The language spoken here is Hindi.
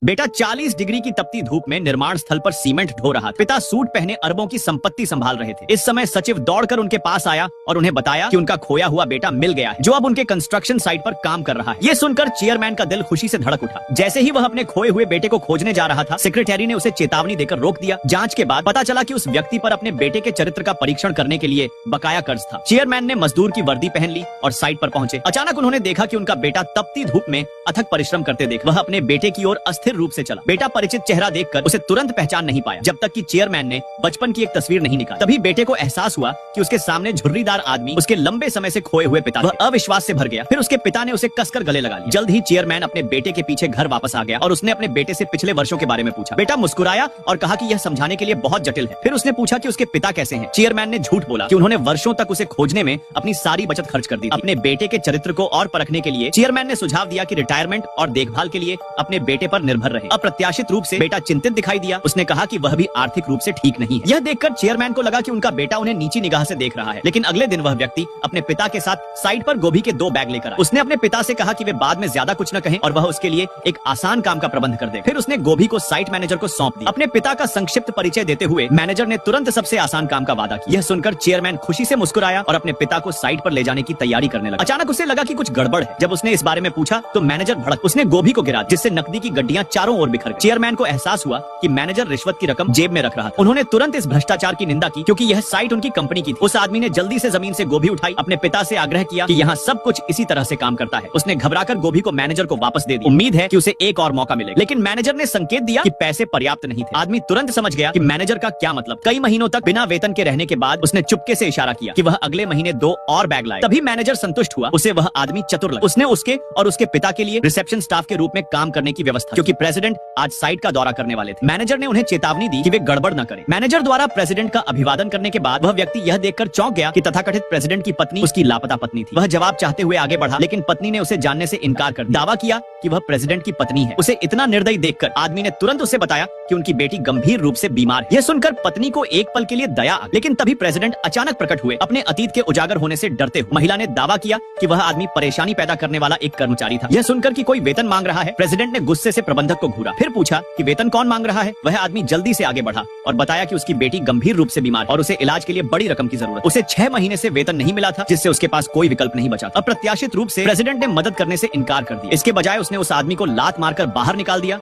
बेटा 40 डिग्री की तपती धूप में निर्माण स्थल पर सीमेंट ढो रहा था। पिता सूट पहने अरबों की संपत्ति संभाल रहे थे। इस समय सचिव दौड़कर उनके पास आया और उन्हें बताया कि उनका खोया हुआ बेटा मिल गया है, जो अब उनके कंस्ट्रक्शन साइट पर काम कर रहा है। ये सुनकर चेयरमैन का दिल खुशी से धड़क उठा। जैसे ही वह अपने खोए हुए बेटे को खोजने जा रहा था, सेक्रेटरी ने उसे चेतावनी देकर रोक दिया। जांच के बाद पता चला कि उस व्यक्ति पर अपने बेटे के चरित्र का परीक्षण करने के लिए बकाया कर्ज था। चेयरमैन ने मजदूर की वर्दी पहन ली और साइट पर पहुंचे। अचानक उन्होंने देखा कि उनका बेटा तपती धूप में अथक परिश्रम करते देख वह अपने बेटे की ओर अस्थिर रूप से चला। बेटा परिचित चेहरा देखकर उसे तुरंत पहचान नहीं पाया, जब तक कि चेयरमैन ने बचपन की एक तस्वीर नहीं निकाली। तभी बेटे को एहसास हुआ कि उसके सामने झुर्रीदार आदमी उसके लंबे समय से खोए हुए पिता। वह अविश्वास से भर गया। फिर उसके पिता ने उसे कसकर गले लगा लिया। जल्द ही चेयरमैन अपने बेटे के पीछे घर वापस आ गया और उसने अपने बेटे से पिछले वर्षों के बारे में पूछा। बेटा मुस्कुराया और कहा कि यह समझाने के लिए बहुत जटिल है। फिर उसने पूछा कि उसके पिता कैसे हैं। चेयरमैन ने झूठ बोला कि उन्होंने वर्षों तक उसे खोजने में अपनी सारी बचत खर्च कर दी थी। अपने बेटे के चरित्र को और परखने के लिए चेयरमैन ने सुझाव दिया कि रिटायरमेंट और देखभाल के लिए अपने बेटे पर निर्भर रहे। अप्रत्याशित रूप से बेटा चिंतित दिखाई दिया। उसने कहा कि वह भी आर्थिक रूप से ठीक नहीं है। यह देखकर चेयरमैन को लगा कि उनका बेटा उन्हें नीची निगाह से देख रहा है। लेकिन अगले दिन वह व्यक्ति अपने पिता के साथ साइट पर गोभी के 2 बैग लेकर आया। उसने अपने पिता से कहा कि वे बाद में ज्यादा कुछ न कहें और वह उसके लिए एक आसान काम का प्रबंध कर दे। फिर उसने गोभी को साइट मैनेजर को सौंप दिया। अपने पिता का संक्षिप्त परिचय देते हुए मैनेजर ने तुरंत सबसे आसान काम का वादा किया। यह सुनकर चेयरमैन खुशी से मुस्कुराया और अपने पिता को साइट पर ले जाने की तैयारी करने लगा। अचानक उसे लगा कि कुछ गड़बड़ है। जब उसने इस बारे में पूछा तो मैनेजर भड़क। उसने गोभी को गिरा, जिससे नकदी की गड्डियां चारों ओर बिखर गईं। चेयरमैन को एहसास हुआ कि मैनेजर रिश्वत की रकम जेब में रख रहा था। उन्होंने तुरंत इस भ्रष्टाचार की निंदा की, क्योंकि यह साइट उनकी कंपनी की थी। उस आदमी ने जल्दी से जमीन से गोभी उठाई, अपने पिता से आग्रह किया कि यहाँ सब कुछ इसी तरह से काम करता है। उसने घबराकर गोभी को मैनेजर को वापस दे दी। उम्मीद है कि उसे एक और मौका मिलेगा, लेकिन मैनेजर ने संकेत दिया कि पैसे पर्याप्त नहीं थे। आदमी तुरंत समझ गया कि मैनेजर का क्या मतलब। कई महीनों तक बिना वेतन के रहने के बाद उसने चुपके से इशारा किया कि वह अगले महीने 2 और बैग लाए। तभी मैनेजर संतुष्ट हुआ। उसे वह आदमी चतुर लगा। उसने उसके और उसके पिता के लिए रिसेप्शन स्टाफ के रूप में काम करने की व्यवस्था, क्योंकि प्रेसिडेंट आज साइट का दौरा करने वाले थे। मैनेजर ने उन्हें चेतावनी दी कि वे गड़बड़ न करें। मैनेजर द्वारा प्रेसिडेंट का अभिवादन करने के बाद वह व्यक्ति यह देखकर चौंक गया कि तथाकथित प्रेसिडेंट की पत्नी उसकी लापता पत्नी थी। वह जवाब चाहते हुए आगे बढ़ा, लेकिन पत्नी ने उसे जानने से इनकार कर दिया। दावा किया कि वह प्रेसिडेंट की पत्नी है। उसे इतना निर्दयी देखकर आदमी ने तुरंत उसे बताया कि उनकी बेटी गंभीर रूप से बीमार है। यह सुनकर पत्नी को एक पल के लिए दया आ गई, लेकिन तभी प्रेसिडेंट अचानक प्रकट हुए, अपने अतीत के उजागर होने से डरते हुए। महिला ने दावा किया कि वह आदमी परेशानी पैदा करने वाला एक कर्मचारी था। यह सुनकर कि कोई वेतन मांग रहा है, प्रेसिडेंट ने गुस्से से प्रबंधक को घूरा। फिर पूछा कि वेतन कौन मांग रहा है। वह आदमी जल्दी से आगे बढ़ा और बताया कि उसकी बेटी गंभीर रूप से बीमार और उसे इलाज के लिए बड़ी रकम की जरूरत। उसे 6 महीने से वेतन नहीं मिला था, जिससे उसके पास कोई विकल्प नहीं बचा था। अप्रत्याशित रूप से प्रेसिडेंट ने मदद करने से इनकार कर दिया। इसके बजाय उसने उस आदमी को लात मारकर बाहर निकाल दिया।